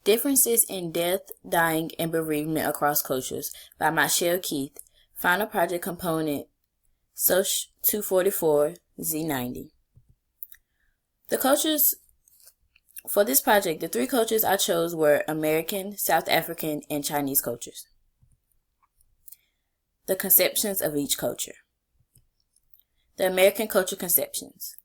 Differences in Death, Dying, and Bereavement Across Cultures by Michelle Keith. Final project component Soch 244 Z90. The cultures for this project, the three cultures I chose were American, South African, and Chinese cultures. The conceptions of each culture. The American culture conceptions.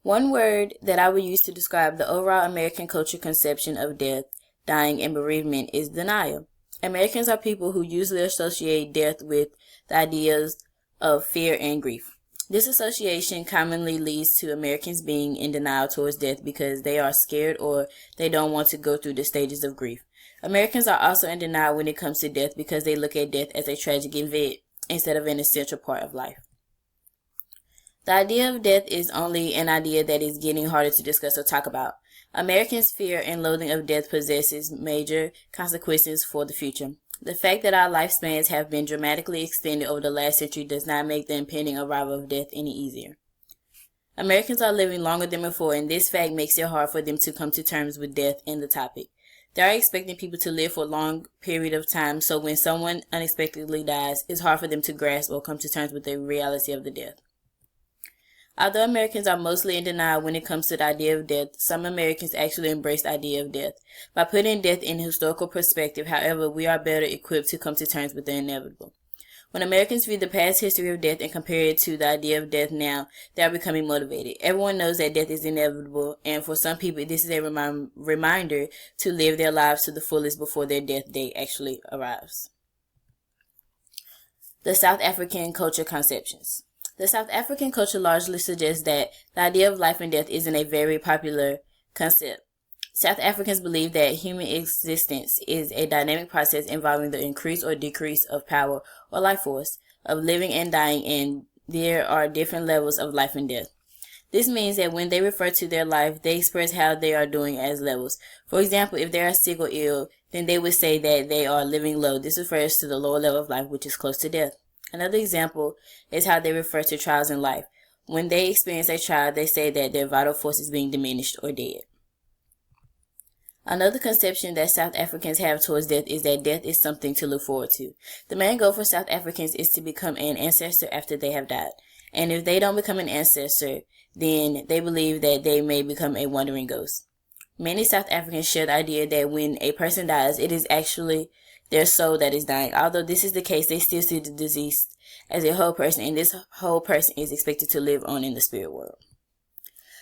One word that I would use to describe the overall American culture conception of death, dying, and bereavement is denial. Americans are people who usually associate death with the ideas of fear and grief. This association commonly leads to Americans being in denial towards death because they are scared or they don't want to go through the stages of grief. Americans are also in denial when it comes to death because they look at death as a tragic event instead of an essential part of life. The idea of death is only an idea that is getting harder to discuss or talk about. Americans' fear and loathing of death possesses major consequences for the future. The fact that our lifespans have been dramatically extended over the last century does not make the impending arrival of death any easier. Americans are living longer than before, and this fact makes it hard for them to come to terms with death and the topic. They are expecting people to live for a long period of time, so when someone unexpectedly dies, it's hard for them to grasp or come to terms with the reality of the death. Although Americans are mostly in denial when it comes to the idea of death, some Americans actually embrace the idea of death. By putting death in historical perspective, however, we are better equipped to come to terms with the inevitable. When Americans view the past history of death and compare it to the idea of death now, they are becoming motivated. Everyone knows that death is inevitable, and for some people, this is a reminder to live their lives to the fullest before their death day actually arrives. The South African culture conceptions. The South African culture largely suggests that the idea of life and death isn't a very popular concept. South Africans believe that human existence is a dynamic process involving the increase or decrease of power or life force, of living and dying, and there are different levels of life and death. This means that when they refer to their life, they express how they are doing as levels. For example, if they are sick or ill, then they would say that they are living low. This refers to the lower level of life, which is close to death. Another example is how they refer to trials in life. When they experience a trial, they say that their vital force is being diminished or dead. Another conception that South Africans have towards death is that death is something to look forward to. The main goal for South Africans is to become an ancestor after they have died. And if they don't become an ancestor, then they believe that they may become a wandering ghost. Many South Africans share the idea that when a person dies, it is actually their soul that is dying. Although this is the case, they still see the deceased as a whole person, and this whole person is expected to live on in the spirit world.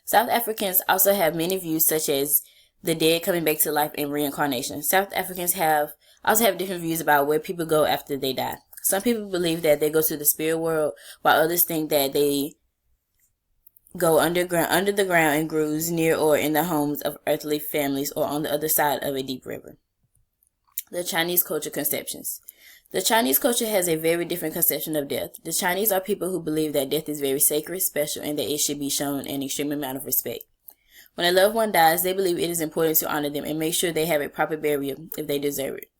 South Africans also have many views such as the dead coming back to life and reincarnation. South Africans also have different views about where people go after they die. Some people believe that they go to the spirit world, while others think that they go under the ground in grooves near or in the homes of earthly families or on the other side of a deep river. The Chinese culture conceptions. The Chinese culture has a very different conception of death. The Chinese are people who believe that death is very sacred, special, and that it should be shown an extreme amount of respect. When a loved one dies, they believe it is important to honor them and make sure they have a proper burial if they deserve it.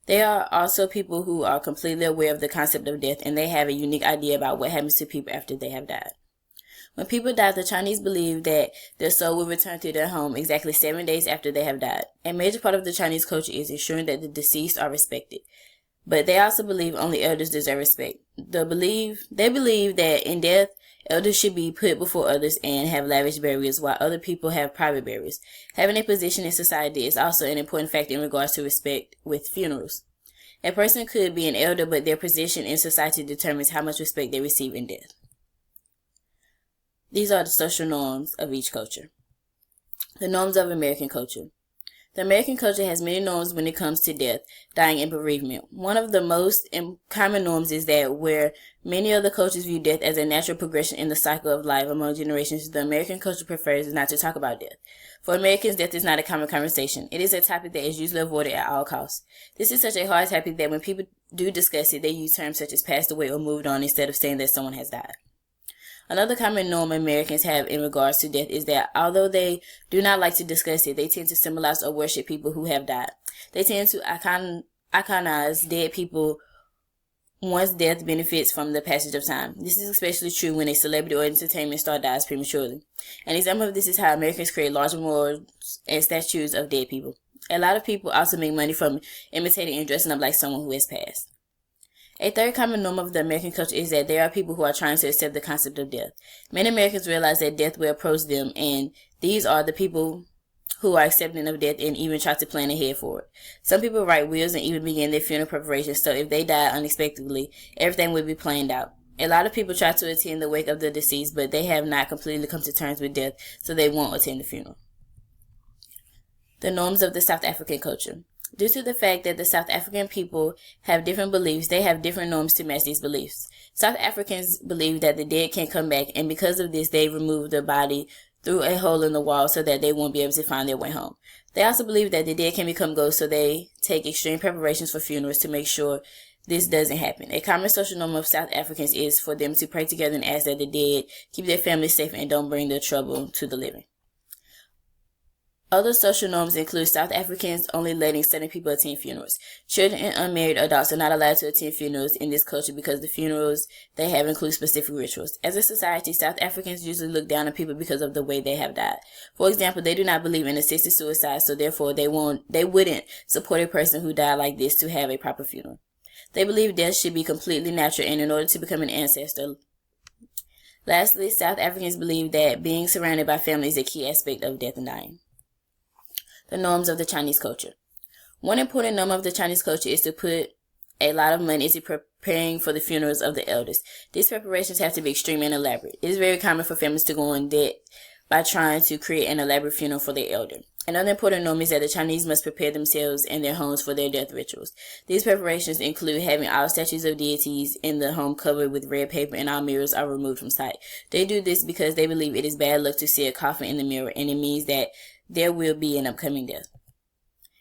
They are also people who are completely aware of the concept of death, and they have a unique idea about what happens to people after they have died. When people die, the Chinese believe that their soul will return to their home exactly 7 days after they have died. A major part of the Chinese culture is ensuring that the deceased are respected. But they also believe only elders deserve respect. They believe that in death, elders should be put before others and have lavish burials, while other people have private burials. Having a position in society is also an important factor in regards to respect with funerals. A person could be an elder, but their position in society determines how much respect they receive in death. These are the social norms of each culture. The norms of American culture. The American culture has many norms when it comes to death, dying, and bereavement. One of the most common norms is that where many other cultures view death as a natural progression in the cycle of life among generations, the American culture prefers not to talk about death. For Americans, death is not a common conversation. It is a topic that is usually avoided at all costs. This is such a hard topic that when people do discuss it, they use terms such as passed away or moved on instead of saying that someone has died. Another common norm Americans have in regards to death is that although they do not like to discuss it, they tend to symbolize or worship people who have died. They tend to iconize dead people once death benefits from the passage of time. This is especially true when a celebrity or entertainment star dies prematurely. An example of this is how Americans create large memorials and statues of dead people. A lot of people also make money from imitating and dressing up like someone who has passed. A third common norm of the American culture is that there are people who are trying to accept the concept of death. Many Americans realize that death will approach them, and these are the people who are accepting of death and even try to plan ahead for it. Some people write wills and even begin their funeral preparations, so if they die unexpectedly, everything will be planned out. A lot of people try to attend the wake of the deceased, but they have not completely come to terms with death, so they won't attend the funeral. The norms of the South African culture. Due to the fact that the South African people have different beliefs, they have different norms to match these beliefs. South Africans believe that the dead can't come back, and because of this, they remove the body through a hole in the wall so that they won't be able to find their way home. They also believe that the dead can become ghosts, so they take extreme preparations for funerals to make sure this doesn't happen. A common social norm of South Africans is for them to pray together and ask that the dead keep their families safe and don't bring the trouble to the living. Other social norms include South Africans only letting certain people attend funerals. Children and unmarried adults are not allowed to attend funerals in this culture because the funerals they have include specific rituals. As a society, South Africans usually look down on people because of the way they have died. For example, they do not believe in assisted suicide, so therefore they wouldn't support a person who died like this to have a proper funeral. They believe death should be completely natural, and in order to become an ancestor. Lastly, South Africans believe that being surrounded by family is a key aspect of death and dying. The norms of the Chinese culture. One important norm of the Chinese culture is to put a lot of money into preparing for the funerals of the elders. These preparations have to be extreme and elaborate. It is very common for families to go in debt by trying to create an elaborate funeral for their elder. Another important norm is that the Chinese must prepare themselves and their homes for their death rituals. These preparations include having all statues of deities in the home covered with red paper and all mirrors are removed from sight. They do this because they believe it is bad luck to see a coffin in the mirror, and it means that there will be an upcoming death.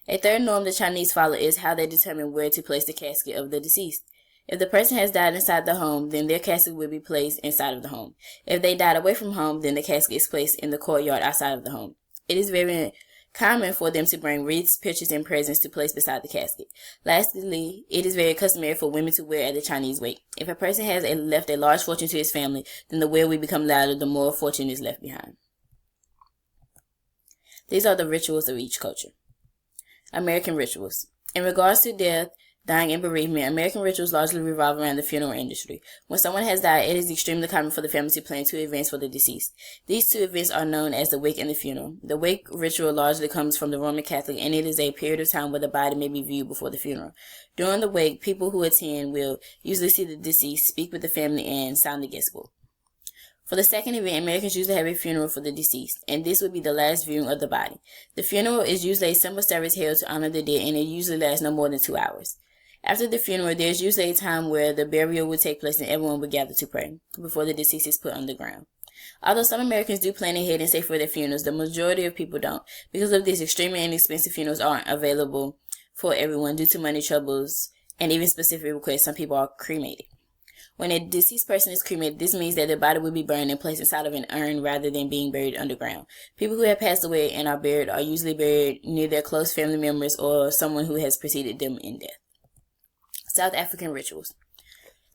A third norm the Chinese follow is how they determine where to place the casket of the deceased. If the person has died inside the home, then their casket will be placed inside of the home. If they died away from home, then the casket is placed in the courtyard outside of the home. It is very common for them to bring wreaths, pictures, and presents to place beside the casket. Lastly, it is very customary for women to wear at the Chinese wake. If a person has left a large fortune to his family, then the wail will become louder the more fortune is left behind. These are the rituals of each culture. American rituals. In regards to death, dying, and bereavement, American rituals largely revolve around the funeral industry. When someone has died, it is extremely common for the family to plan 2 events for the deceased. These 2 events are known as the wake and the funeral. The wake ritual largely comes from the Roman Catholic, and it is a period of time where the body may be viewed before the funeral. During the wake, people who attend will usually see the deceased, speak with the family, and sign the guest book. For the second event, Americans usually have a funeral for the deceased, and this would be the last viewing of the body. The funeral is usually a simple service held to honor the dead, and it usually lasts no more than 2 hours. After the funeral, there is usually a time where the burial will take place and everyone will gather to pray before the deceased is put underground. Although some Americans do plan ahead and save for their funerals, the majority of people don't. Because of this, extremely inexpensive funerals aren't available for everyone due to money troubles and even specific requests. Some people are cremated. When a deceased person is cremated, this means that their body will be burned and placed inside of an urn rather than being buried underground. People who have passed away and are buried are usually buried near their close family members or someone who has preceded them in death. South African rituals.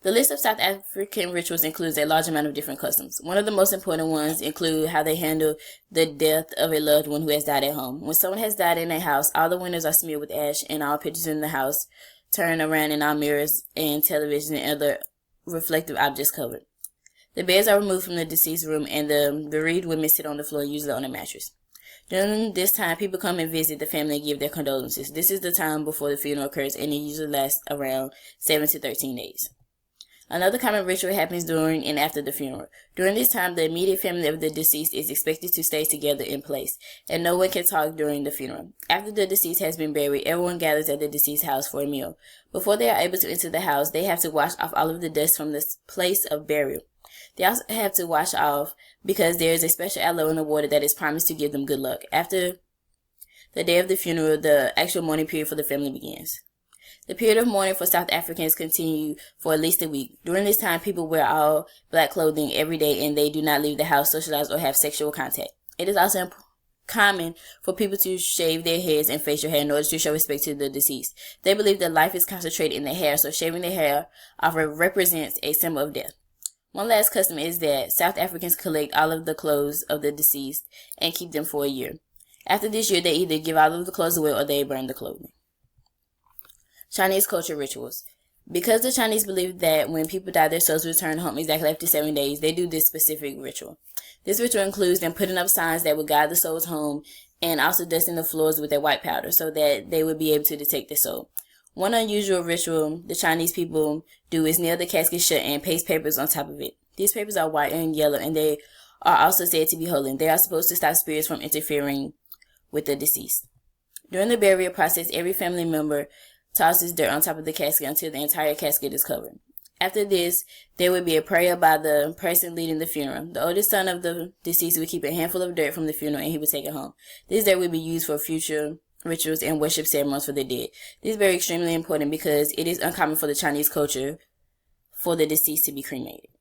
The list of South African rituals includes a large amount of different customs. One of the most important ones include how they handle the death of a loved one who has died at home. When someone has died in a house, all the windows are smeared with ash and all pictures in the house turn around and all mirrors and television and other reflective objects covered. The beds are removed from the deceased room and the bereaved women sit on the floor, usually on a mattress. During this time, people come and visit the family and give their condolences. This is the time before the funeral occurs, and it usually lasts around 7 to 13 days. Another common ritual happens during and after the funeral. During this time, the immediate family of the deceased is expected to stay together in place, and no one can talk during the funeral. After the deceased has been buried, everyone gathers at the deceased house for a meal. Before they are able to enter the house, they have to wash off all of the dust from the place of burial. They also have to wash off because there is a special aloe in the water that is promised to give them good luck. After the day of the funeral, the actual mourning period for the family begins. The period of mourning for South Africans continue for at least a week. During this time, people wear all black clothing every day and they do not leave the house, socialize, or have sexual contact. It is also common for people to shave their heads and facial hair in order to show respect to the deceased. They believe that life is concentrated in the hair, so shaving their hair off represents a symbol of death. One last custom is that South Africans collect all of the clothes of the deceased and keep them for a year. After this year, they either give all of the clothes away or they burn the clothing. Chinese culture rituals. Because the Chinese believe that when people die, their souls return home exactly after 7 days, they do this specific ritual. This ritual includes them putting up signs that would guide the souls home and also dusting the floors with their white powder so that they would be able to detect the soul. One unusual ritual the Chinese people do is nail the casket shut and paste papers on top of it. These papers are white and yellow, and they are also said to be holy. They are supposed to stop spirits from interfering with the deceased. During the burial process, every family member tosses dirt on top of the casket until the entire casket is covered. After this, there would be a prayer by the person leading the funeral. The oldest son of the deceased would keep a handful of dirt from the funeral and he would take it home. This dirt would be used for future rituals and worship ceremonies for the dead. This is very extremely important because it is uncommon for the Chinese culture for the deceased to be cremated.